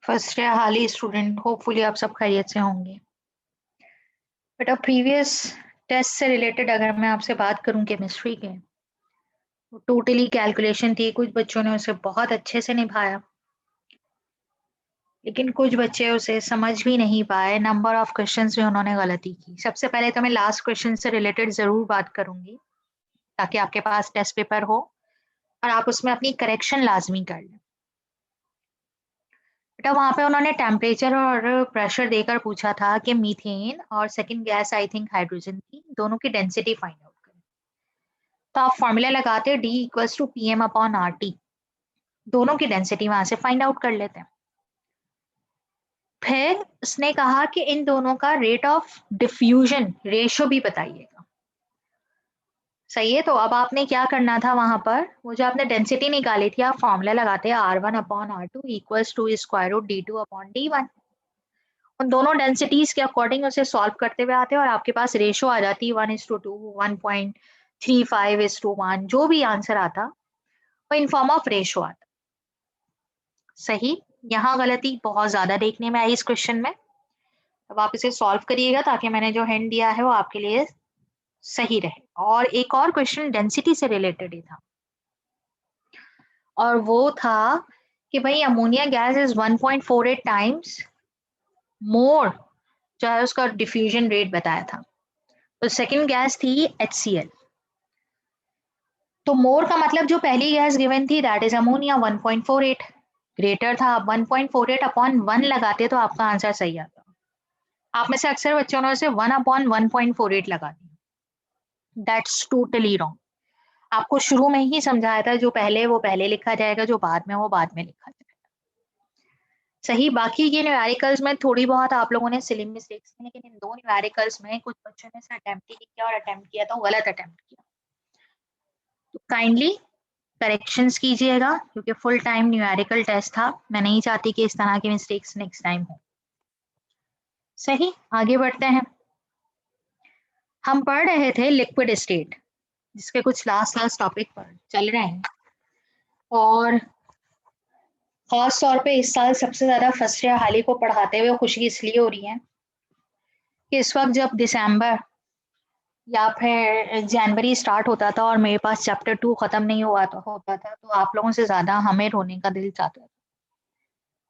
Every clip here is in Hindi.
फर्स्ट ईयर हाली स्टूडेंट, होपफुली आप सब खैरियत से होंगे। बेटा, प्रीवियस टेस्ट से रिलेटेड अगर मैं आपसे बात करूं केमिस्ट्री के, तो टोटली कैलकुलेशन थी। कुछ बच्चों ने उसे बहुत अच्छे से निभाया, लेकिन कुछ बच्चे उसे समझ भी नहीं पाए। नंबर ऑफ क्वेश्चंस में उन्होंने गलती की। सबसे पहले तो मैं लास्ट क्वेश्चन से रिलेटेड जरूर बात करूंगी, ताकि आपके पास टेस्ट पेपर हो और आप उसमें अपनी करेक्शन लाजमी कर लें। बेटा, वहां पे उन्होंने टेम्परेचर और प्रेशर देकर पूछा था कि मीथेन और second gas I think hydrogen थी, दोनों की डेंसिटी फाइंड आउट करें। तो आप फॉर्मूला लगाते D इक्वल्स टू PM/RT, दोनों की डेंसिटी वहां से फाइंड आउट कर लेते हैं। फिर उसने कहा कि इन दोनों का रेट ऑफ डिफ्यूजन रेशियो भी बताइएगा। सही है, तो अब आपने क्या करना था, वहां पर वो जो आपने डेंसिटी निकाली थी, आप फॉर्मूला लगाते हैं R1/R2 equals to square root D2/D1। उन दोनों डेंसिटीज के अकॉर्डिंग उसे सॉल्व करते हुए आते हैं और आपके पास रेशो आ जाती है 1:2, 1.35:1, जो भी आंसर आता वो इन फॉर्म ऑफ रेशो आता। सही। यहाँ गलती बहुत ज्यादा देखने में आई इस क्वेश्चन में। अब आप इसे सॉल्व करिएगा, ताकि मैंने जो हिंट दिया है वो आपके लिए सही रहे। और एक और क्वेश्चन डेंसिटी से रिलेटेड ही था, और वो था कि भाई ammonia gas is 1.48 times more, जो है उसका डिफ्यूजन रेट बताया था। तो सेकंड गैस थी HCl। तो मोर का मतलब जो पहली गैस गिवन थी दैट इज अमोनिया 1.48, ग्रेटर था। आप 1.48 अपॉन 1 लगाते तो आपका आंसर सही आता। आप में से अक्सर बच्चों ने उसे 1/1.48 लगा दिया। That's totally wrong. आपको शुरू में ही समझाया था, जो पहले वो पहले लिखा जाएगा, जो बाद में वो बाद में लिखा जाएगा। सही। बाकी ये न्यूमेरिकल्स में थोड़ी बहुत आप लोगों ने सिली मिस्टेक्स की, लेकिन इन दो न्यूमेरिकल्स में कुछ बच्चों ने इसे अटेम्प्ट ही नहीं किया, और अटेम्प्ट किया तो गलत अटेम्प्ट किया। तो काइंडली करेक्शंस कीजिएगा, क्योंकि फुल टाइम न्यूमेरिकल टेस्ट था। मैं नहीं चाहती कि इस तरह की मिस्टेक्स नेक्स्ट टाइम हो। सही। आगे बढ़ते हैं। हम पढ़ रहे थे लिक्विड स्टेट, जिसके कुछ लास्ट लास्ट टॉपिक पर चल रहे हैं। और खास तौर पे इस साल सबसे ज्यादा फर्स्ट ईयर हाली को पढ़ाते हुए खुशी इसलिए हो रही है कि इस वक्त जब दिसंबर या फिर जनवरी स्टार्ट होता था और मेरे पास चैप्टर 2 खत्म नहीं हुआ तो होता था, तो आप लोगों से ज्यादा हमें रोने का दिल चाहता था।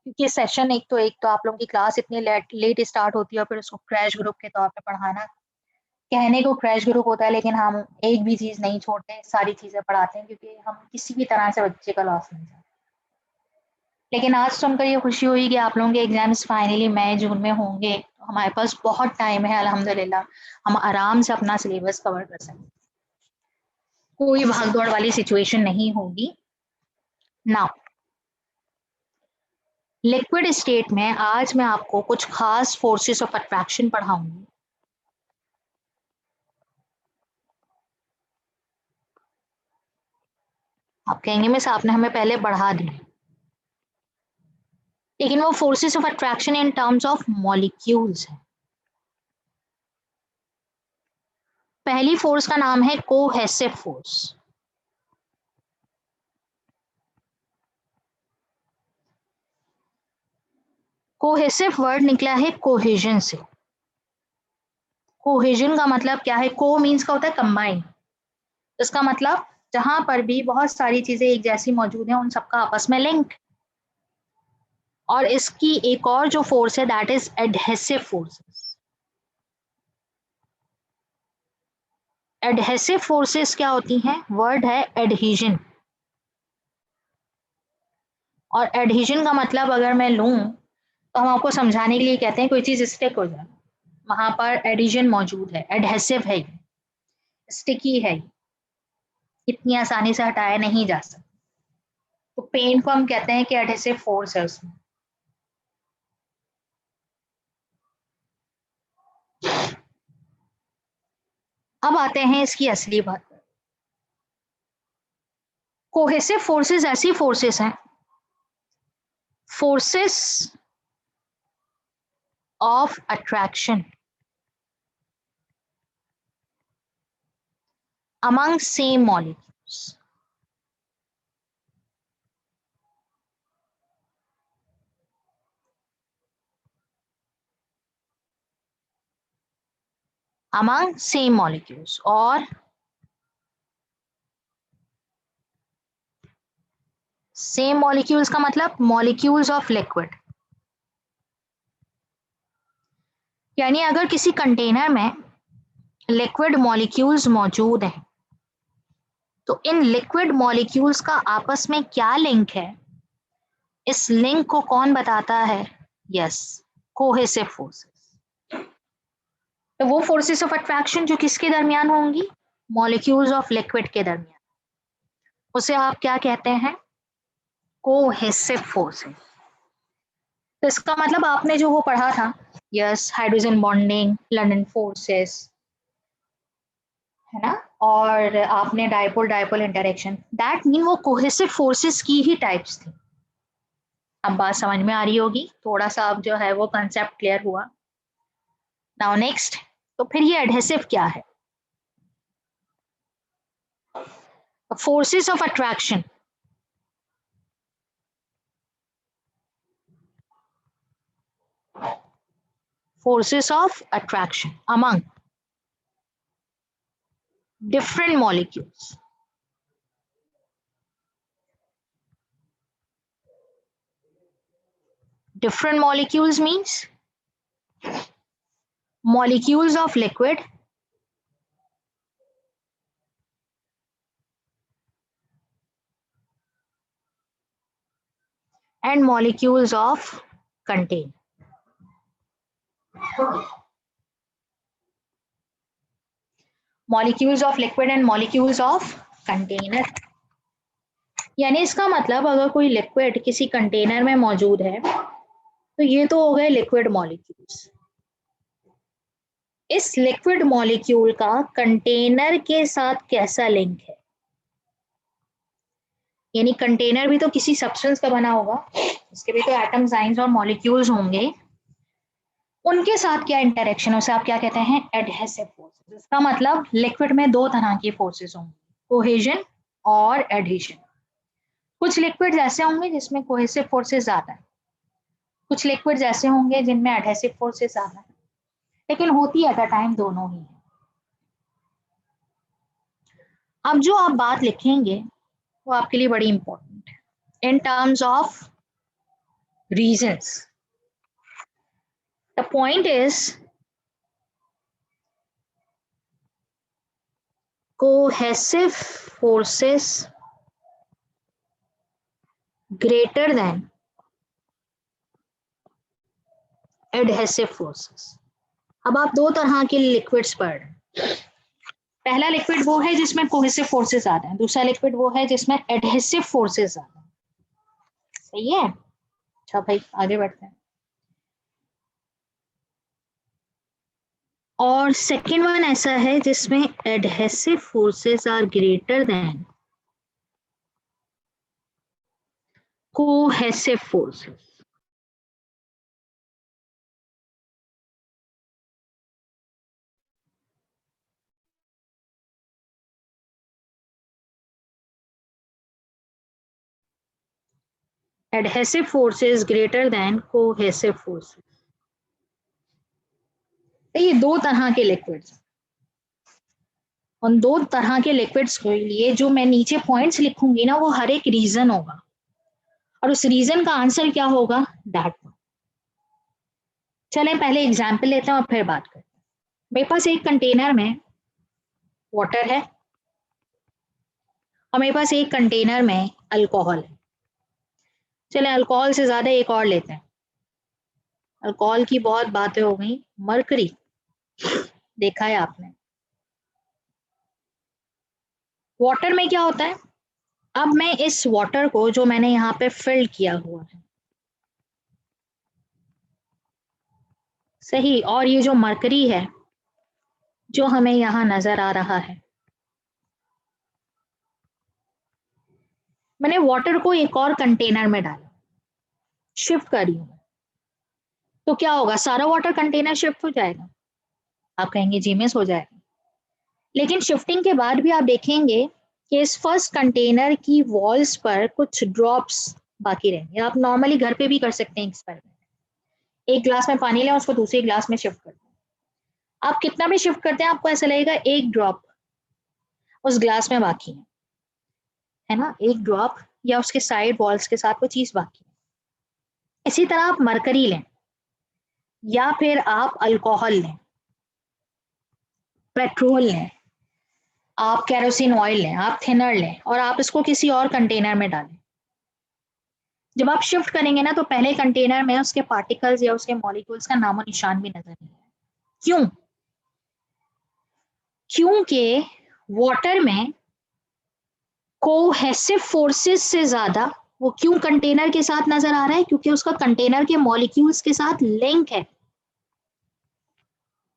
क्योंकि सेशन एक तो आप लोगों की क्लास इतनी लेट लेट स्टार्ट होती है, और फिर उसको क्रैश ग्रुप के तौर पे पढ़ाना। कहने को क्रैश ग्रुप होता है, लेकिन हम एक भी चीज नहीं छोड़ते, सारी चीजें पढ़ाते हैं, क्योंकि हम किसी भी तरह से बच्चे का लॉस नहीं चाहते। लेकिन आज सुनकर ये खुशी हुई कि आप लोगों के एग्जाम्स फाइनली मई जून में होंगे, तो हमारे पास बहुत टाइम है अल्हम्दुलिल्लाह। हम आराम से अपना सिलेबस कवर कर सकते हैं, कोई भागदौड़ वाली सिचुएशन नहीं होगी। नाउ लिक्विड स्टेट में आज मैं आपको कुछ खास फोर्सेस ऑफ अट्रैक्शन पढ़ाऊंगी। आप कहेंगे मिस आपने हमें पहले पढ़ा दी, लेकिन वो forces of attraction in terms of molecules है। पहली फोर्स का नाम है कोहेसिव फोर्स। कोहेसिव वर्ड निकला है कोहेजन से। कोहेजन का मतलब क्या है? को मीन्स का होता है कंबाइन। इसका मतलब जहां पर भी बहुत सारी चीजें एक जैसी मौजूद हैं, उन सबका आपस में लिंक। और इसकी एक और जो फोर्स है that is adhesive forces. Adhesive forces क्या होती हैं? वर्ड है एडहीजन। और एडहीजन का मतलब अगर मैं लूं, तो हम आपको समझाने के लिए कहते हैं कोई चीज स्टिक हो जाए, वहां पर एडिशन मौजूद है, एडहेसिव है, स्टिकी है, इतनी आसानी से हटाया नहीं जा सकता। तो पेन को हम कहते हैं कि एडहेसिव फोर्स है उसमें। अब आते हैं इसकी असली बात पर। कोहेसिव फोर्सेस ऐसी फोर्सेस हैं, forces of attraction among same molecules। among same molecules, और सेम मॉलिक्यूल्स का मतलब मॉलिक्यूल्स ऑफ लिक्विड, यानी अगर किसी कंटेनर में लिक्विड मॉलिक्यूल्स मौजूद हैं तो इन लिक्विड मॉलिक्यूल्स का आपस में क्या लिंक है, इस लिंक को कौन बताता है? Yes, cohesive forces. तो वो फोर्सेस ऑफ अट्रैक्शन जो किसके दरमियान होंगी? मॉलिक्यूल्स ऑफ लिक्विड के दरमियान, उसे आप क्या कहते हैं? Cohesive forces. तो इसका मतलब आपने जो वो पढ़ा था, yes, hydrogen bonding, London forces, है ना, और आपने dipole dipole interaction, that mean वो कोहेसिव फोर्सेस की ही टाइप्स थी। अब बात समझ में आ रही होगी, थोड़ा सा अब जो है वो कंसेप्ट क्लियर हुआ। नाउ नेक्स्ट, तो फिर ये एडहेसिव क्या है? Forces of attraction, forces of attraction among different molecules. Different molecules means molecules of liquid and molecules of container. Molecules of liquid and molecules of container. यानी इसका मतलब अगर कोई लिक्विड किसी कंटेनर में मौजूद है तो ये तो हो गए लिक्विड मॉलिक्यूल्स। इस लिक्विड मॉलिक्यूल का कंटेनर के साथ कैसा लिंक है? यानी कंटेनर भी तो किसी सब्सटेंस का बना होगा, उसके भी तो एटम्स, आइंस और मॉलिक्यूल्स होंगे, उनके साथ क्या इंटरेक्शन, उसे आप क्या कहते हैं? Adhesive forces. इसका मतलब लिक्विड में दो तरह की फोर्सेस होंगी, कोहेजन और एडहेशन। कुछ लिक्विड्स ऐसे होंगे जिसमें कोहेसिव फोर्सेस ज्यादा है, कुछ लिक्विड्स ऐसे होंगे जिनमें एडहेसिव फोर्सेस ज्यादा है, लेकिन होती एट अ टाइम दोनों ही है। अब जो आप बात लिखेंगे वो आपके लिए बड़ी इंपॉर्टेंट है in terms of reasons. The point is cohesive forces greater than adhesive forces। अब आप दो तरह के लिक्विड्स पढ़ रहे हैं। पहला लिक्विड वो है जिसमें कोहेसिव फोर्सेस ज्यादा है, दूसरा लिक्विड वो है जिसमें एडहेसिव फोर्सेस ज्यादा है। सही है? अच्छा भाई, आगे बढ़ते हैं। और सेकेंड वन ऐसा है जिसमें adhesive forces are greater than cohesive forces. adhesive forces greater than cohesive forces। ये दो तरह के लिक्विड्स, उन दो तरह के लिक्विड्स के लिए जो मैं नीचे पॉइंट्स लिखूंगी ना, वो हर एक रीजन होगा और उस रीजन का आंसर क्या होगा? That one. चलें पहले एग्जाम्पल लेते हैं और फिर बात करते हैं। मेरे पास एक कंटेनर में वाटर है और मेरे पास एक कंटेनर में अल्कोहल है। चले अल्कोहल से ज्यादा एक और लेते हैं। अल्कोहल की बहुत बातें हो गई, मरकरी देखा है आपने। वाटर में क्या होता है? अब मैं इस वाटर को जो मैंने यहाँ पे फिल किया हुआ है, सही, और ये जो मरकरी है जो हमें यहाँ नजर आ रहा है, मैंने वाटर को एक और कंटेनर में डाला, शिफ्ट करी हूँ, तो क्या होगा? सारा वाटर कंटेनर शिफ्ट हो जाएगा? आप कहेंगे जी मिस हो जाएगा, लेकिन शिफ्टिंग के बाद भी आप देखेंगे कि इस फर्स्ट कंटेनर की वॉल्स पर कुछ ड्रॉप्स बाकी रहेंगे। आप नॉर्मली घर पे भी कर सकते हैं एक्सपेरिमेंट। एक ग्लास में पानी लें, उसको दूसरे ग्लास में शिफ्ट कर दें, आप कितना भी शिफ्ट करते हैं आपको ऐसा लगेगा एक ड्रॉप उस ग्लास में बाकी है ना, एक ड्रॉप या उसके साइड वॉल्स के साथ वो चीज बाकी है। इसी तरह आप मरकरी लें या फिर आप अल्कोहल लें, पेट्रोल लें, आप केरोसिन ऑयल लें, आप थिनर लें और आप इसको किसी और कंटेनर में डालें। जब आप शिफ्ट करेंगे ना तो पहले कंटेनर में उसके पार्टिकल्स या उसके मॉलिक्यूल्स का नामो निशान भी नजर नहीं आएगा। क्यों? क्योंकि वाटर में कोहेसिव फोर्सेस से ज्यादा वो क्यों कंटेनर के साथ नजर आ रहा है, क्योंकि उसका कंटेनर के मॉलिक्यूल्स के साथ लिंक है।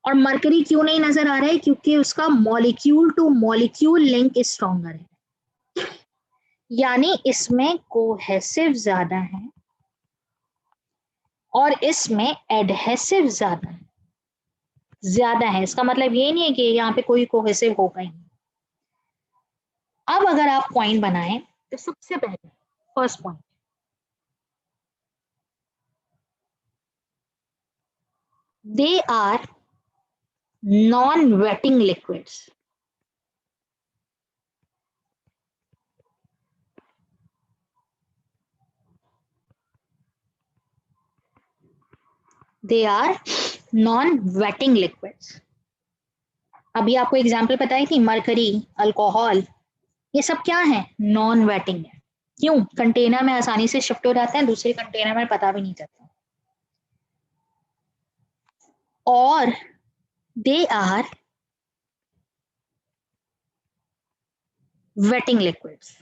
और मरकरी क्यों नहीं नजर आ रहा है, क्योंकि उसका molecule two molecule link stronger है, यानी इसमें कोहेसिव ज्यादा है और इसमें एडहेसिव ज्यादा है। इसका मतलब ये नहीं है कि यहाँ पे कोई कोहेसिव होगा ही। अब अगर आप पॉइंट बनाएं तो सबसे पहले first point, they are non wetting liquids. They are non wetting liquids. अभी आपको एग्जाम्पल बताई थी, मरकरी, अल्कोहल, ये सब क्या है? नॉन वेटिंग है। क्यों? कंटेनर में आसानी से शिफ्ट हो जाते हैं, दूसरे कंटेनर में पता भी नहीं चलता। और दे आर वेटिंग लिक्विड्स।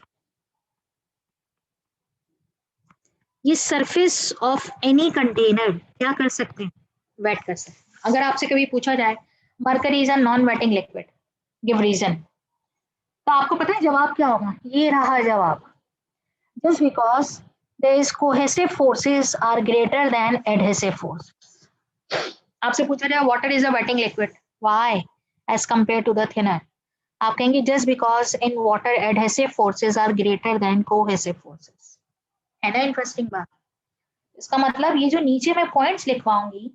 ये सरफेस ऑफ एनी कंटेनर क्या कर सकते हैं? वेट कर सकते हैं। अगर आपसे कभी पूछा जाए mercury is a non wetting liquid, give reason, तो आपको पता है जवाब क्या होगा? ये रहा जवाब, just because these cohesive forces are greater than adhesive force. आपसे पूछा जाए water is a wetting liquid, why as compared to the thinner, आप कहेंगे just because in water adhesive forces are greater than cohesive forces। है ना इंटरेस्टिंग बात? इसका मतलब ये जो नीचे मैं पॉइंट्स लिखवाऊंगी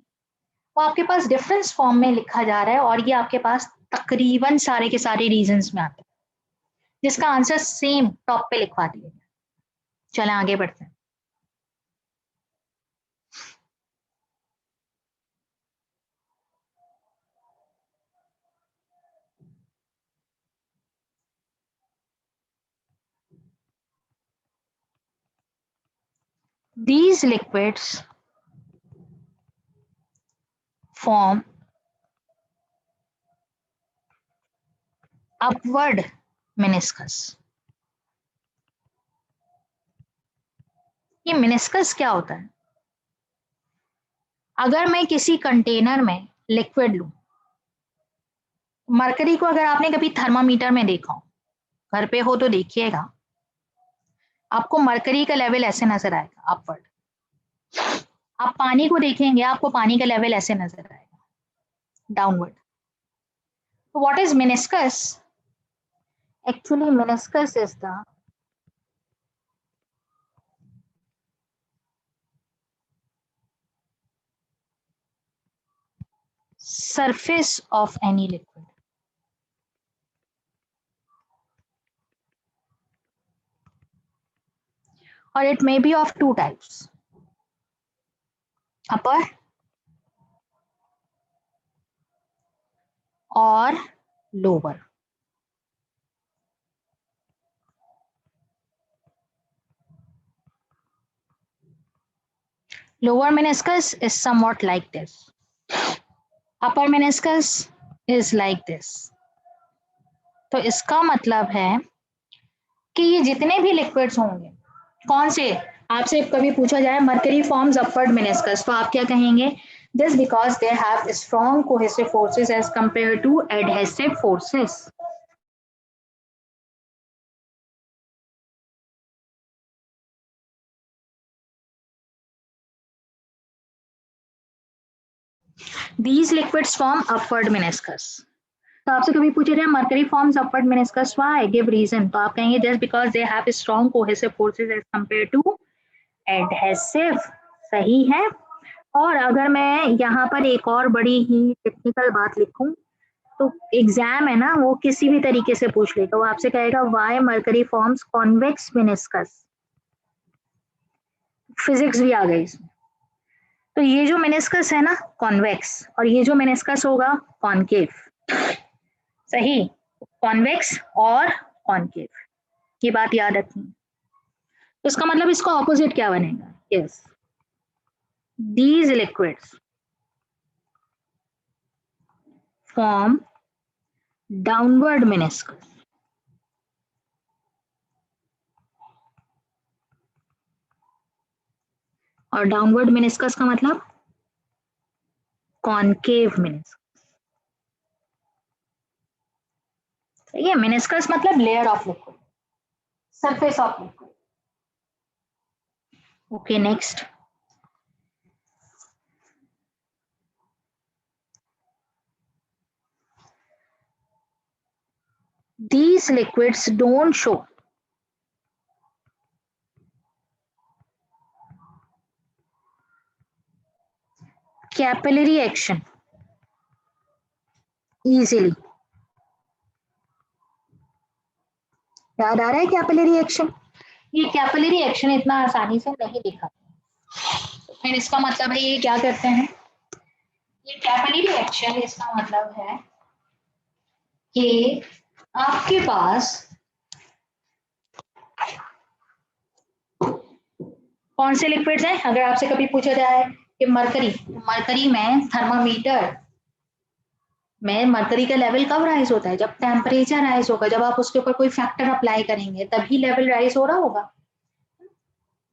वो आपके पास डिफरेंस फॉर्म में लिखा जा रहा है और ये आपके पास तकरीबन सारे के सारे रीजंस में आते हैं, जिसका आंसर सेम टॉप पे लिखवा दिए। चलें आगे बढ़ते हैं। These liquids form upward meniscus। ये मेनिस्कस क्या होता है? अगर मैं किसी कंटेनर में लिक्विड लूं, मरकरी को अगर आपने कभी थर्मामीटर में देखा हो, घर पे हो तो देखिएगा, आपको मरकरी का लेवल ऐसे नजर आएगा अपवर्ड। आप पानी को देखेंगे, आपको पानी का लेवल ऐसे नजर आएगा डाउनवर्ड। तो what is meniscus? Actually meniscus is the surface of any liquid, or it may be of two types, upper or lower। Lower meniscus is somewhat like this, upper meniscus is like this। तो इसका मतलब है कि ये जितने भी लिक्विड्स होंगे, कौन से, आपसे कभी पूछा जाए मर्करी फॉर्म्स अपवर्ड मेनिस्कस, तो आप क्या कहेंगे? This because they have strong cohesive forces as compare to adhesive forces. These liquids form upward meniscus। तो आपसे कभी पूछे जाए mercury forms upward meniscus, why, give reason, तो आप कहेंगे just because they have strong cohesive forces as compare to adhesive. सही है। और अगर मैं यहाँ पर एक और बड़ी ही टेक्निकल बात लिखूं तो एग्जाम है ना, वो किसी भी तरीके से पूछ लेगा, वो आपसे कहेगा why mercury forms convex meniscus. Physics भी आ गई इसमें। तो ये जो मेनिस्कस है ना कॉन्वेक्स, और ये जो मेनिस्कस होगा कॉनकेव। सही, कॉन्वेक्स और कॉनकेव, ये बात याद रखनी। तो इसका मतलब इसका ऑपोजिट क्या बनेगा? Yes, these liquids form downward meniscus। और डाउनवर्ड मेनिस्कस का मतलब कॉनकेव मेनिस्कस। सही है, मेनिस्कस मतलब layer of liquid, surface of liquid. Okay, next. These liquids don't show capillary action easily। याद आ रहा है कैपिलरी एक्शन? ये कैपिलरी एक्शन इतना आसानी से नहीं दिखाते। फिर इसका मतलब है ये क्या करते हैं? ये कैपिलरी एक्शन इसका मतलब है कि आपके पास कौन से लिक्विड्स हैं? अगर आपसे कभी पूछा जाए कि मरकरी, मरकरी में थर्मामीटर में मरकरी का लेवल कब राइज होता है? जब टेम्परेचर राइज होगा, जब आप उसके ऊपर कोई फैक्टर अप्लाई करेंगे तभी लेवल राइज हो रहा होगा।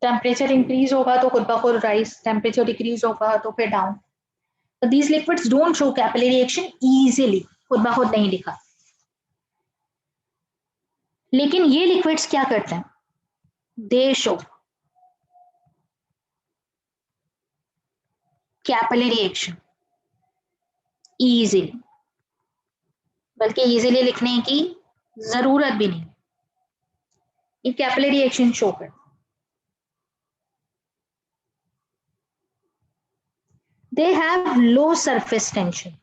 टेम्परेचर इंक्रीज होगा तो खुद ब खुद राइज, टेम्परेचर डिक्रीज होगा तो फिर डाउन। तो these liquids don't show capillary action easily, खुद ब खुद नहीं दिखा। लेकिन ये लिक्विड्स क्या करते हैं? दे शो कैपिलरी एक्शन इजीली, बल्कि इजीली लिखने की जरूरत भी नहीं, ये कैपिलरी एक्शन शो कर। They have low surface tension,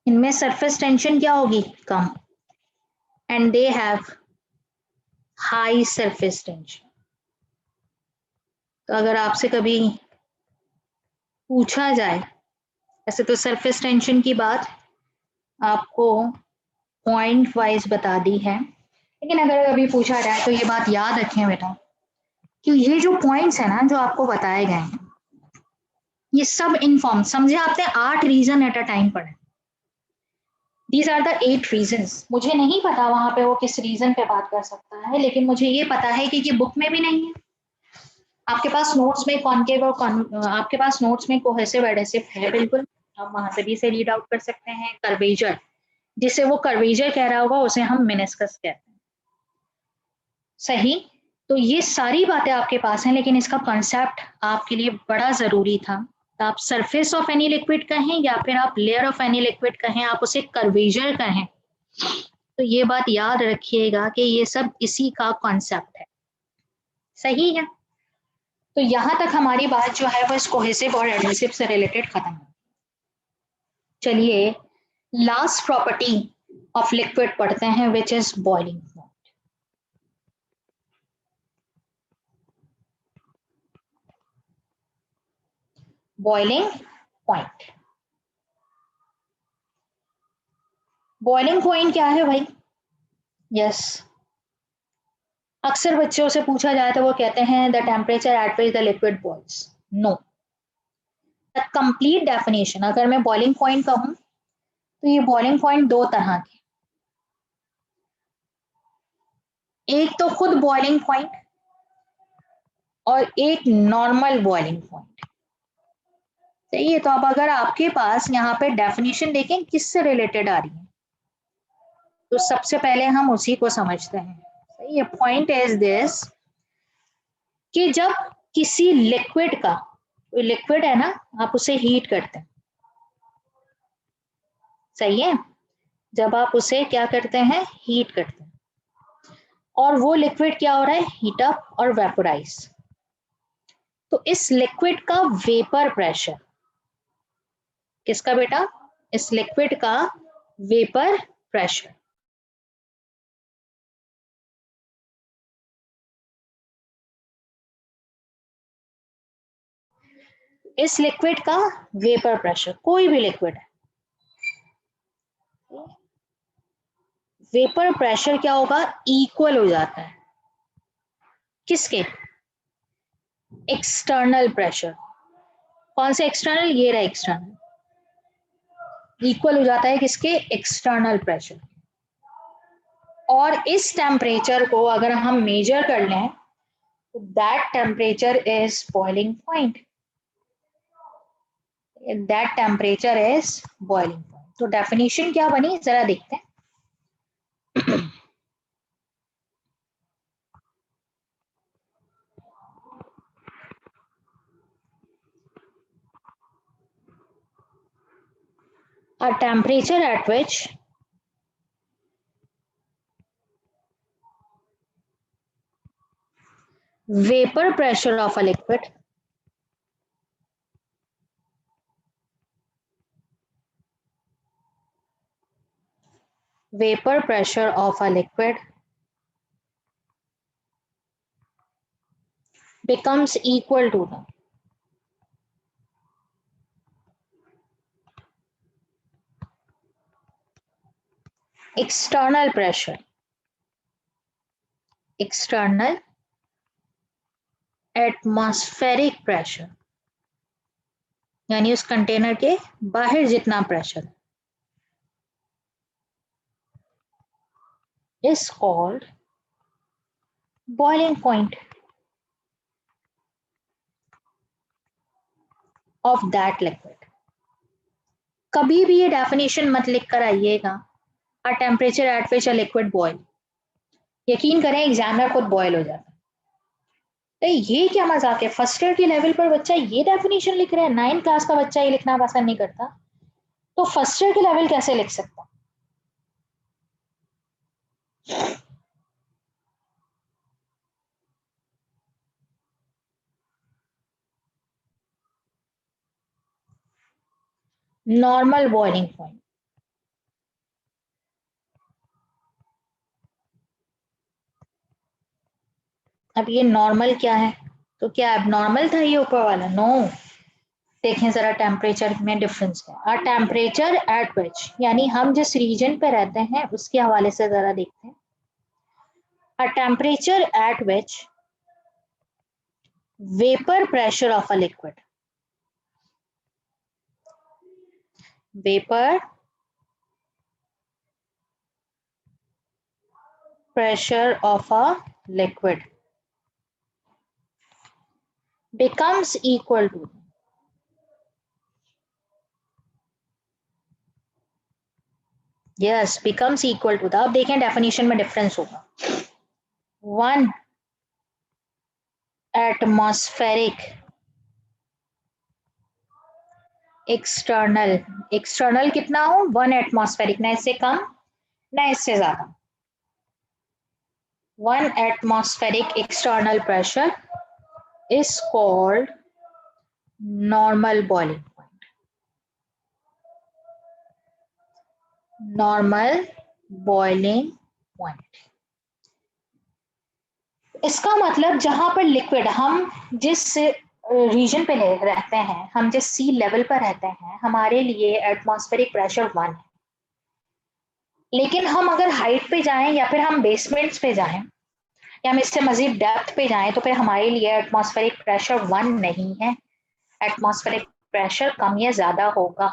इनमें सरफेस टेंशन क्या होगी? कम। And they have high surface tension. तो अगर आपसे कभी पूछा जाए, ऐसे तो सरफेस टेंशन की बात आपको पॉइंट वाइज बता दी है, लेकिन अगर कभी पूछा जाए तो ये बात याद रखें बेटा कि ये जो पॉइंट्स है ना जो आपको बताए गए हैं, ये सब इनफॉर्म, समझे आपने 8 रीजन एट अ टाइम पढ़े। These are the 8 reasons. मुझे नहीं पता वहां पे वो किस रीजन पे बात कर सकता है, लेकिन मुझे ये पता है कि ये बुक में भी नहीं है। आपके पास नोट्स में कॉनकेव और आपके पास नोट्स में कोहेसिव एडेसिव है, बिल्कुल आप वहां से भी इसे रीड आउट कर सकते हैं। कर्वेचर, जिसे वो कर्वेचर कह रहा होगा उसे हम मेनिस्कस कहते हैं। सही, तो ये सारी बातें आपके पास हैं, लेकिन इसका कॉन्सेप्ट आपके लिए बड़ा जरूरी था। तो आप सरफेस ऑफ एनी लिक्विड कहें या फिर आप लेयर ऑफ एनी लिक्विड कहें, आप उसे कर्वेचर कहें, तो ये बात याद रखिएगा कि ये सब इसी का कॉन्सेप्ट है। सही है, तो यहां तक हमारी बात जो है वो इस कोहेसिव और एडहेसिव से रिलेटेड खत्म है। चलिए लास्ट प्रॉपर्टी ऑफ लिक्विड पढ़ते हैं, which is boiling point. Boiling point, boiling point क्या है भाई? यस, अक्सर बच्चों से पूछा जाए तो वो कहते हैं the temperature at which the liquid boils. No, the complete definition अगर मैं बॉइलिंग पॉइंट कहूं तो ये बॉइलिंग पॉइंट दो तरह के, एक तो खुद बॉइलिंग पॉइंट और एक नॉर्मल बॉइलिंग पॉइंट। सही है, तो अब अगर आपके पास यहाँ पे डेफिनेशन देखें किससे रिलेटेड आ रही है, तो सबसे पहले हम उसी को समझते हैं। सही है, पॉइंट इज दिस कि जब किसी लिक्विड का, कोई लिक्विड है ना, आप उसे हीट करते हैं। सही है, जब आप उसे क्या करते हैं? हीट करते हैं। और वो लिक्विड क्या हो रहा है, हीट अप और वेपोराइज। तो इस लिक्विड का वेपर प्रेशर, किसका बेटा, इस लिक्विड का वेपर प्रेशर, इस लिक्विड का वेपर प्रेशर, कोई भी लिक्विड है, वेपर प्रेशर क्या होगा, इक्वल हो जाता है किसके, एक्सटर्नल प्रेशर। कौन से एक्सटर्नल, ये रहा एक्सटर्नल, इक्वल हो जाता है किसके, एक्सटर्नल प्रेशर। और इस टेम्परेचर को अगर हम मेजर कर लें तो that temperature is boiling point, that temperature is boiling point. तो डेफिनेशन क्या बनी जरा देखते हैं। A temperature at which vapor pressure of a liquid becomes equal to the external pressure, external atmospheric pressure, यानी उस कंटेनर के बाहर जितना pressure, is called boiling point of that liquid। कभी भी ये डेफिनेशन मत लिख कर आइएगा, a temperature at which a liquid boil, यकीन करें एग्जामिनर खुद बॉयल हो जाता है। ये क्या मजाक है, फर्स्ट ईयर के लेवल पर बच्चा ये डेफिनेशन लिख रहा है, 9th क्लास का बच्चा ये लिखना पसंद नहीं करता, तो फर्स्ट ईयर के लेवल कैसे लिख सकता। नॉर्मल बॉइलिंग पॉइंट, अब ये नॉर्मल क्या है, तो क्या एबनॉर्मल था ये ऊपर वाला, नो। देखें जरा टेम्परेचर में डिफरेंस है, और टेम्परेचर एट विच, यानी हम जिस रीजन पे रहते हैं उसके हवाले से जरा देखते हैं। अ temperature at which vapour pressure of a liquid, vapour pressure of a liquid becomes equal to, yes becomes equal to the, अब देखें डेफिनेशन में डिफरेंस होगा, 1 एटमॉस्फेरिक एक्सटर्नल, एक्सटर्नल कितना हो, 1 एटमॉस्फेरिक, ना इससे कम ना इससे ज्यादा, 1 atmospheric external pressure is called normal boiling point, normal boiling point। इसका मतलब जहां पर लिक्विड, हम जिस रीजन पे रहते हैं, हम जिस सी लेवल पर रहते हैं, हमारे लिए एटमॉस्फेरिक प्रेशर 1 है, लेकिन हम अगर हाइट पे जाएं या फिर हम बेसमेंट्स पे जाएं या हम इससे मजीद डेप्थ पे जाएं तो फिर हमारे लिए एटमॉस्फेरिक प्रेशर 1 नहीं है, एटमॉस्फेरिक प्रेशर कम या ज्यादा होगा।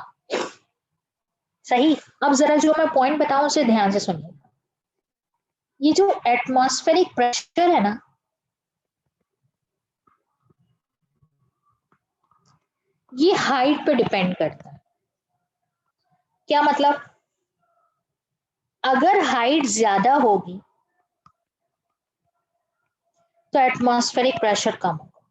सही। अब जरा जो मैं पॉइंट बताऊं उसे ध्यान से सुनिए। ये जो एटमॉस्फेरिक प्रेशर है ना, ये हाइट पे डिपेंड करता है। क्या मतलब, अगर हाइट ज्यादा होगी तो एटमॉस्फेरिक प्रेशर कम होगा।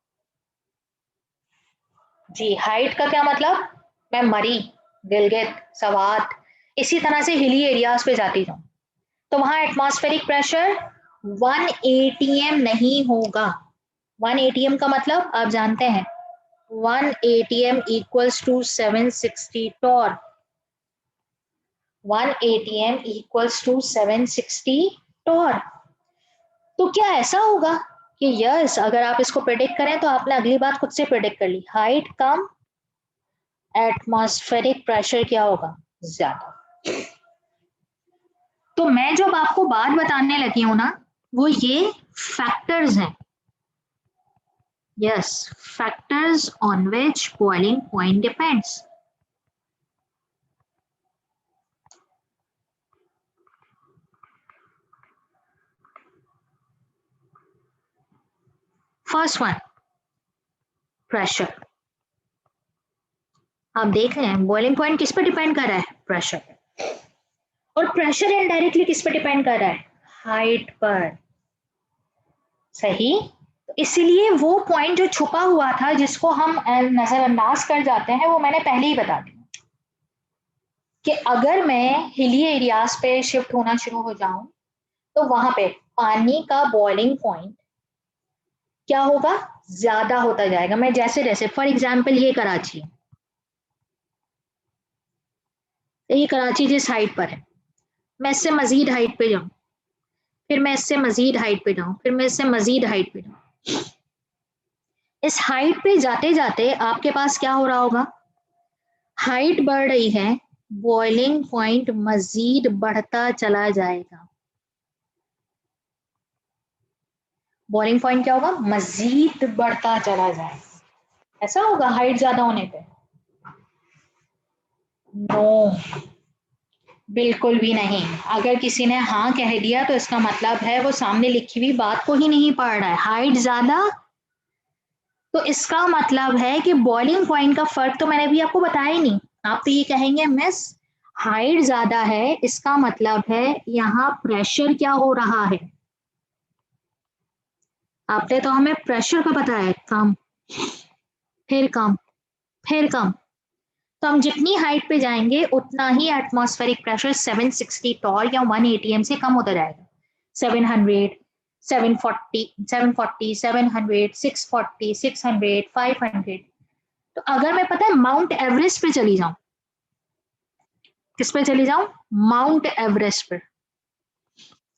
जी, हाइट का क्या मतलब, मैं मरी, गिलगित, सवात, इसी तरह से हिली एरियाज पे जाती जाऊं तो वहां एटमॉस्फेरिक प्रेशर 1 ATM नहीं होगा। 1 ATM का मतलब आप जानते हैं, 1 ATM equals to 760 torr। 1 ATM equals to 760 torr। तो क्या ऐसा होगा कि यस, अगर आप इसको प्रेडिक्ट करें तो आपने अगली बात खुद से प्रेडिक्ट कर ली, हाइट कम, एटमॉस्फेरिक प्रेशर क्या होगा, ज्यादा। तो मैं जो आपको बात बताने लगी हूं ना, वो ये फैक्टर्स हैं। Yes, factors on which boiling point depends. First one, pressure. आप देख रहे हैं बॉइलिंग पॉइंट किस पे डिपेंड कर रहा है, प्रेशर। और प्रेशर इनडायरेक्टली किस पे डिपेंड कर रहा है, हाइट पर। सही। तो इसलिए वो पॉइंट जो छुपा हुआ था जिसको हम नजरअंदाज कर जाते हैं, वो मैंने पहले ही बता दिया कि अगर मैं हिली एरियाज पे शिफ्ट होना शुरू हो जाऊं तो वहां पे पानी का बॉइलिंग पॉइंट क्या होगा, ज्यादा होता जाएगा। मैं जैसे जैसे फॉर एग्जाम्पल ये कराची जिस हाइट पर है, मैं इससे मजीद हाइट पे जाऊं, फिर मैं इससे मजीद हाइट पे जाऊं, फिर मैं इससे मजीद हाइट पे जाऊं। इस हाइट पे जाते जाते आपके पास क्या हो रहा होगा, हाइट बढ़ रही है, बॉइलिंग पॉइंट मजीद बढ़ता चला जाएगा। बॉइलिंग पॉइंट क्या होगा, मजीद बढ़ता चला जाएगा। ऐसा होगा हाइट ज्यादा होने पे? नो, बिल्कुल भी नहीं। अगर किसी ने हाँ कह दिया तो इसका मतलब है वो सामने लिखी हुई बात को ही नहीं पढ़ रहा है। हाइट ज्यादा तो इसका मतलब है कि बॉइलिंग पॉइंट का फर्क तो मैंने भी आपको बताया ही नहीं। आप तो ये कहेंगे मिस हाइट ज्यादा है, इसका मतलब है यहाँ प्रेशर क्या हो रहा है। आपने तो हमें प्रेशर का पता है, कम, फिर कम, फिर कम। तो हम जितनी हाइट पे जाएंगे उतना ही एटमॉस्फेरिक प्रेशर 760 टॉर या 1 एटीएम से कम होता जाएगा। 700, 740, 740, 700, 640, 600, 500। तो अगर मैं पता है माउंट एवरेस्ट पे चली जाऊं, किस पे चली जाऊं, माउंट एवरेस्ट पे,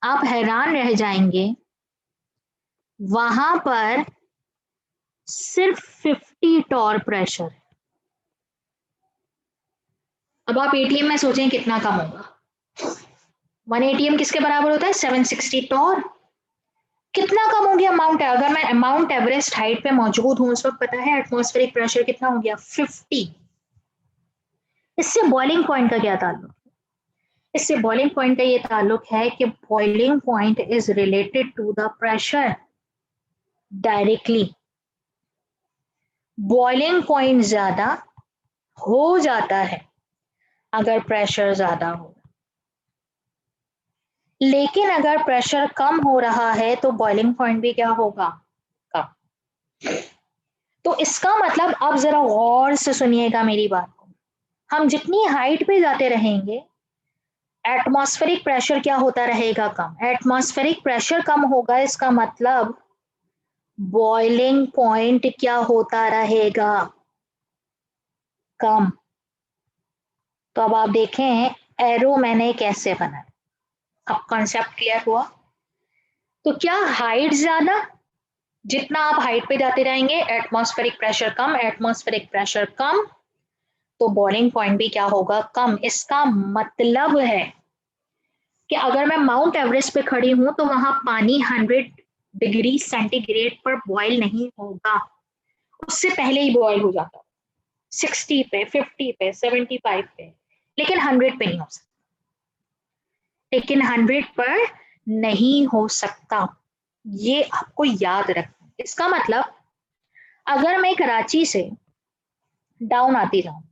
आप हैरान रह जाएंगे, वहां पर सिर्फ 50 टॉर प्रेशर। अब आप एटीएम में सोचें कितना कम होगा। 1 एटीएम किसके बराबर होता है, 760 टॉर। कितना कम हो गया माउंट, अगर मैं माउंट एवरेस्ट हाइट पे मौजूद हूं, उस वक्त पता है एटमॉस्फेरिक प्रेशर कितना हो गया, 50। इससे बॉइलिंग पॉइंट का क्या ताल्लुक, इससे बॉइलिंग पॉइंट का ये ताल्लुक है कि boiling point is related to the pressure directly. Boiling point ज्यादा हो जाता है अगर प्रेशर ज्यादा हो, लेकिन अगर प्रेशर कम हो रहा है तो बॉइलिंग पॉइंट भी क्या होगा, कम। तो इसका मतलब अब जरा गौर से सुनिएगा मेरी बात को, हम जितनी हाइट पे जाते रहेंगे एटमॉस्फेरिक प्रेशर क्या होता रहेगा, कम। एटमॉस्फेरिक प्रेशर कम होगा, इसका मतलब बॉइलिंग पॉइंट क्या होता रहेगा, कम। तो अब आप देखें एरो मैंने कैसे बनाया, अब कॉन्सेप्ट क्लियर हुआ। तो क्या हाइट ज्यादा, जितना आप हाइट पे जाते रहेंगे एटमॉस्फेरिक प्रेशर कम, एटमॉस्फेरिक प्रेशर कम, तो बॉइलिंग पॉइंट भी क्या होगा, कम। इसका मतलब है कि अगर मैं माउंट एवरेस्ट पे खड़ी हूं तो वहां पानी 100 डिग्री सेंटीग्रेड पर बॉयल नहीं होगा, उससे पहले ही बॉयल हो जाता, 60 पे, 50 पे, 75 पे, लेकिन 100 पे नहीं हो सकता, लेकिन 100 पर नहीं हो सकता। ये आपको याद रखना। इसका मतलब अगर मैं कराची से डाउन आती जाऊं,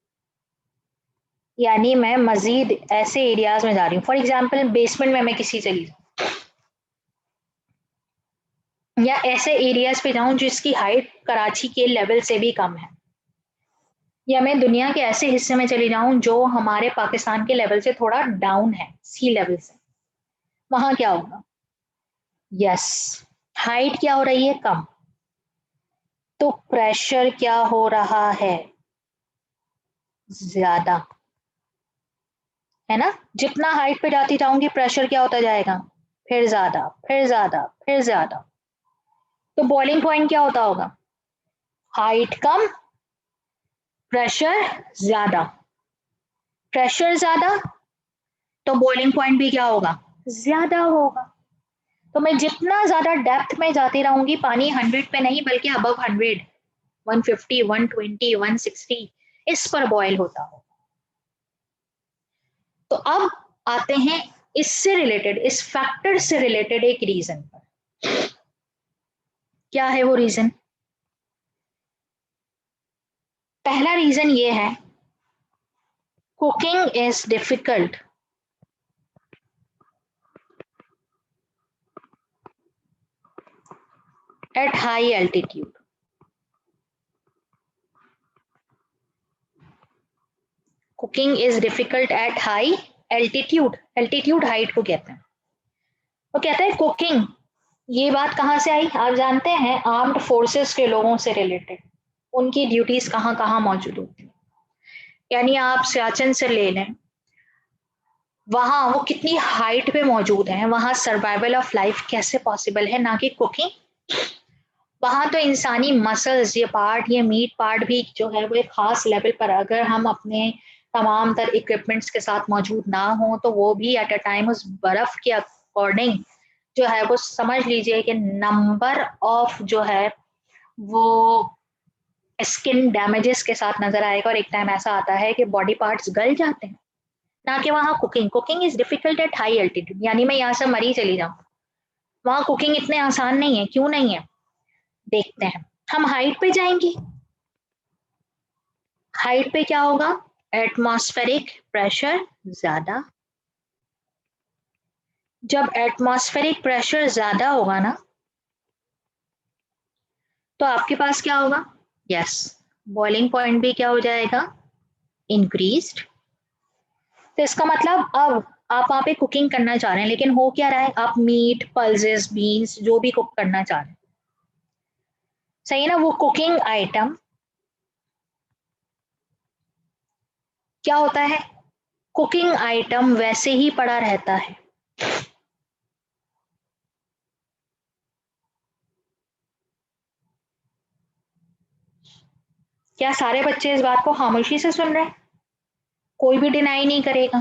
यानी मैं मजीद ऐसे एरियाज में जा रही हूँ, फॉर एग्जाम्पल बेसमेंट में मैं किसी चली जाऊँ, या ऐसे एरियाज पे जाऊं जिसकी हाइट कराची के लेवल से भी कम है, या मैं दुनिया के ऐसे हिस्से में चली जाऊं जो हमारे पाकिस्तान के लेवल से थोड़ा डाउन है, सी लेवल से, वहां क्या होगा, यस, हाइट क्या हो रही है? कम। तो प्रेशर क्या हो रहा है? ज्यादा, है ना? जितना हाइट पे जाती जाऊंगी प्रेशर क्या होता जाएगा? फिर ज्यादा, फिर ज्यादा, फिर ज्यादा। तो बॉइलिंग पॉइंट क्या होता होगा? हाइट कम, प्रेशर ज्यादा। प्रेशर ज्यादा तो बॉइलिंग पॉइंट भी क्या होगा? ज्यादा होगा। तो मैं जितना ज्यादा डेप्थ में जाती रहूंगी, पानी 100 पे नहीं बल्कि अबव 100, 150, 120, 160 इस पर बॉयल होता हो। तो अब आते हैं इससे रिलेटेड, इस फैक्टर से रिलेटेड एक रीजन पर। क्या है वो रीजन? पहला रीजन ये है, cooking is difficult at high altitude. Cooking is difficult at high altitude. Altitude height को कहते हैं। वो कहते हैं कुकिंग, ये बात कहाँ से आई? आप जानते हैं, आर्म्ड फोर्सेस के लोगों से रिलेटेड उनकी ड्यूटीज कहाँ कहाँ मौजूद होती है। यानी आप सियाचिन से ले लें, वहां वो कितनी हाइट पे मौजूद हैं, वहां सर्वाइवल ऑफ लाइफ कैसे पॉसिबल है, ना कि कुकिंग। वहां तो इंसानी मसल्स, ये पार्ट, ये मीट पार्ट भी जो है वो एक खास लेवल पर, अगर हम अपने तमाम तर इक्विपमेंट्स के साथ मौजूद ना हो तो वो भी एट अ टाइम उस बर्फ के अकॉर्डिंग जो है वो समझ लीजिए कि नंबर ऑफ जो है वो स्किन डैमेजेस के साथ नजर आएगा, और एक टाइम ऐसा आता है कि बॉडी पार्ट्स गल जाते हैं। ना कि वहाँ cooking, cooking is difficult at high altitude, यानी मैं यहाँ से मरी चली जाऊँ, वहाँ कुकिंग इतने आसान नहीं है। क्यों नहीं है? देखते हैं। हम हाइट पे जाएंगे, हाइट पे क्या होगा? एटमॉस्फेरिक प्रेशर ज्यादा। जब एटमॉस्फेरिक प्रेशर ज्यादा होगा ना, तो आपके पास क्या होगा? यस, बॉइलिंग पॉइंट भी क्या हो जाएगा? इंक्रीज्ड। तो इसका मतलब अब आप वहां पे कुकिंग करना चाह रहे हैं, लेकिन हो क्या रहा है? आप मीट, पल्सेस, बीन्स जो भी कुक करना चाह रहे हैं, सही है ना? वो कुकिंग आइटम क्या होता है? कुकिंग आइटम वैसे ही पड़ा रहता है। क्या सारे बच्चे इस बात को खामोशी से सुन रहे हैं? कोई भी डिनाई नहीं करेगा,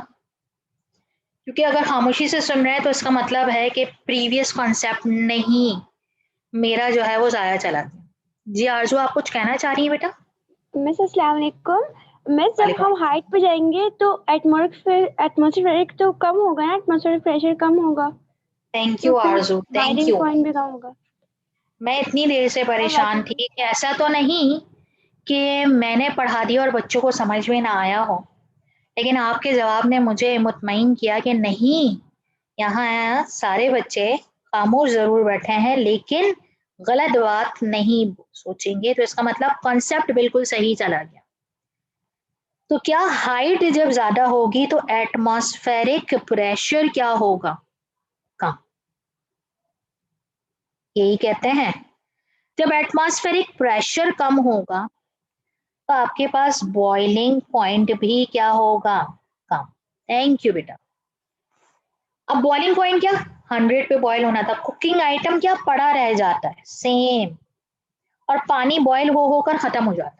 क्योंकि अगर खामोशी से सुन रहे हैं तो इसका मतलब है कि प्रीवियस कॉन्सेप्ट नहीं मेरा जो है वो जाया चला गया। जी आरजू, आप कुछ कहना चाह रही हैं बेटा? मिस अस्सलाम वालेकुम। मिस जब वालेकुम। हम हाइट पे जाएंगे तो एटमॉस्फेरिक तो कम होगा ना, एटमॉस्फेरिक प्रेशर कम होगा थैंक तो यू फिर आरजू, थैंक बॉइलिंग यू। पॉइंट भी कम होगा। मैं इतनी देर से परेशान वेलकम। थी कि ऐसा तो नहीं कि मैंने पढ़ा दिया और बच्चों को समझ में ना आया हो, लेकिन आपके जवाब ने मुझे मुतमईन किया कि नहीं, यहाँ सारे बच्चे खामोश जरूर बैठे हैं लेकिन गलत बात नहीं सोचेंगे, तो इसका मतलब कॉन्सेप्ट बिल्कुल सही चला गया। तो क्या हाइट जब ज्यादा होगी तो एटमॉस्फेरिक प्रेशर क्या होगा? कम। यही कहते हैं, जब एटमॉस्फेरिक प्रेशर कम होगा तो आपके पास बॉइलिंग पॉइंट भी क्या होगा? कम। थैंक यू बेटा। अब बॉइलिंग पॉइंट क्या? 100 पे बॉयल होना था, कुकिंग आइटम क्या पड़ा रह जाता है? सेम। और पानी बॉयल हो होकर खत्म हो जाता है।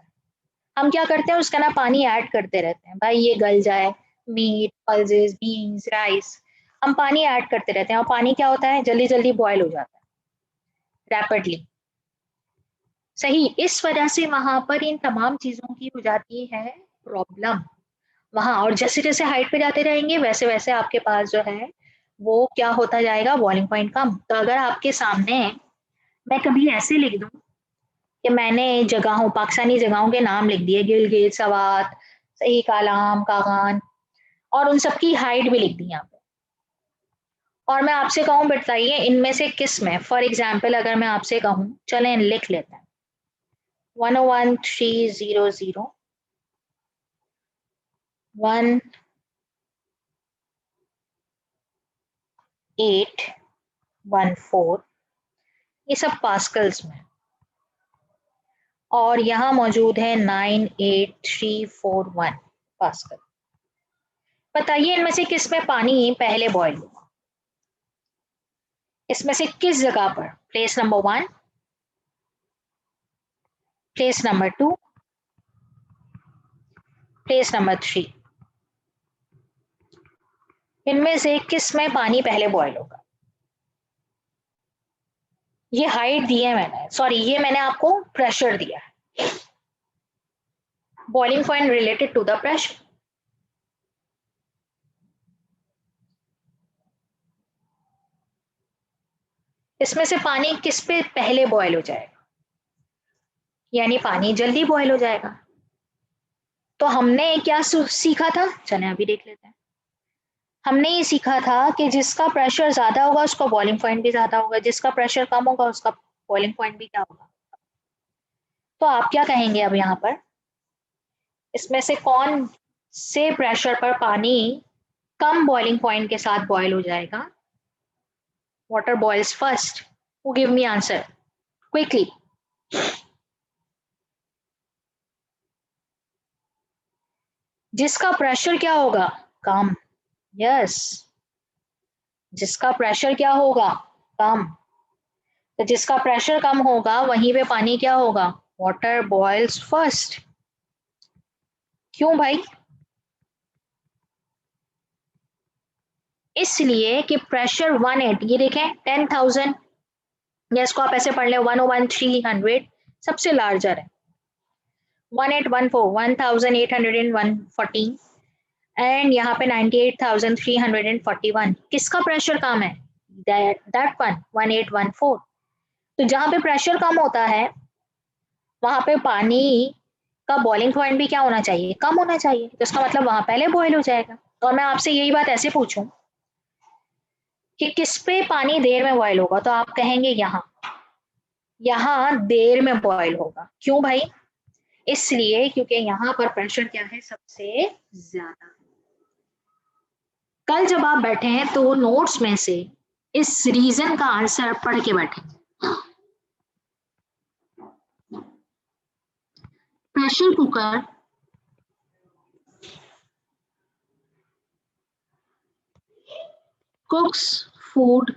हम क्या करते हैं? उसका ना पानी ऐड करते रहते हैं, भाई ये गल जाए, मीट, पल्सेस, बीन्स, राइस, हम पानी ऐड करते रहते हैं, और पानी क्या होता है? जल्दी जल्दी बॉयल हो जाता है, रैपिडली। सही, इस वजह से वहां पर इन तमाम चीजों की हो जाती है प्रॉब्लम वहां। और जैसे जैसे हाइट पे जाते रहेंगे वैसे वैसे आपके पास जो है वो क्या होता जाएगा? बॉइलिंग पॉइंट कम। तो अगर आपके सामने मैं कभी ऐसे लिख दूं कि मैंने जगहों, पाकिस्तानी जगहों के नाम लिख दिए, गिलगित, सवात, सही, कालाम, कागान, और उन सबकी हाइट भी लिख दी यहाँ पे, और मैं आपसे कहूँ बताइए इनमें से किस में, फॉर एग्जाम्पल अगर मैं आपसे कहूँ, चलें लिख लेते हैं, 101,300, 1,8, 14, ये सब पास्कल्स में, और यहाँ मौजूद है 98341 पास्कल। बताइए इनमें से किस में पानी पहले बॉयल हुआ? इसमें से किस जगह पर? Place number 1, place number 2, place number 3। इनमें से किस में पानी पहले बॉयल होगा? ये हाइट दी है मैंने, सॉरी ये मैंने आपको प्रेशर दिया है, boiling point related to the pressure. इसमें से पानी किस पे पहले बॉयल हो जाएगा, यानी पानी जल्दी बॉयल हो जाएगा। तो हमने क्या सीखा था, चलें अभी देख लेते हैं। हमने ये सीखा था कि जिसका प्रेशर ज्यादा होगा उसका बॉइलिंग पॉइंट भी ज्यादा होगा, जिसका प्रेशर कम होगा उसका बॉइलिंग पॉइंट भी क्या होगा। तो आप क्या कहेंगे अब यहाँ पर, इसमें से कौन से प्रेशर पर पानी कम बॉइलिंग पॉइंट के साथ बॉयल हो जाएगा? Water boils first, who give me answer quickly। जिसका प्रेशर क्या होगा, कम, यस, जिसका प्रेशर क्या होगा, कम। तो जिसका प्रेशर कम होगा वहीं पे पानी क्या होगा, वाटर बॉइल्स फर्स्ट। क्यों भाई? इसलिए कि प्रेशर 18, ये देखें 10,000, या इसको आप ऐसे पढ़ लें 101,300 सबसे लार्जर है, 1814 1814 एंड यहाँ पे 98,341, किसका प्रेशर कम है, दैट वन 1814। तो जहां पे प्रेशर कम होता है वहां पे पानी का बॉइलिंग पॉइंट भी क्या होना चाहिए, कम होना चाहिए, तो इसका मतलब वहां पहले बॉयल हो जाएगा। और मैं आपसे यही बात ऐसे पूछूं कि किस पे पानी देर में बॉयल होगा, तो आप कहेंगे यहाँ देर में बॉयल होगा। क्यों भाई? इसलिए क्योंकि यहाँ पर प्रेशर क्या है, सबसे ज्यादा। कल जब आप बैठे हैं तो नोट्स में से इस रीजन का आंसर पढ़ के बैठे। Pressure cooker cooks food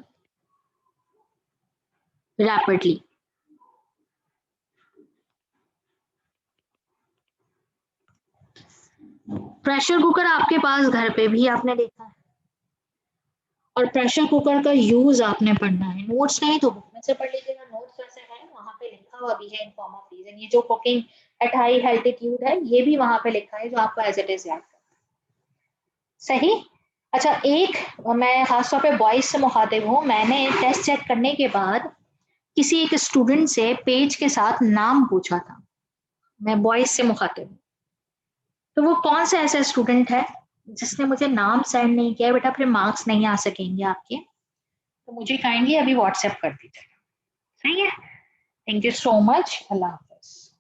rapidly। Pressure cooker आपके पास घर पे भी आपने देखा है, और प्रेशर कुकर का यूज आपने पढ़ना है, नोट्स नहीं तो बुक में से पढ़ लीजिएगा। नोट्स वैसे है वहां पे लिखा हुआ भी है इन फॉर्म ऑफ रीजन। ये जो कुकिंग एट हाई एल्टीट्यूड है ये भी वहां पे लिखा है, जो आपको एज इट इज याद करना है। सही। अच्छा, एक मैं खासतौर पे बॉयज से मुखातिब हूँ, मैंने टेस्ट चेक करने के बाद किसी एक स्टूडेंट से पेज के साथ नाम पूछा था, मैं बॉयज से मुखातिब हूँ, तो वो कौन सा ऐसा स्टूडेंट है जिसने मुझे नाम सेंड नहीं किया, बेटा फिर मार्क्स नहीं आ सकेंगे आपके, तो मुझे काइंडली अभी व्हाट्सएप कर दीजिएगा। सही है, thank you so much, Allah Hafiz.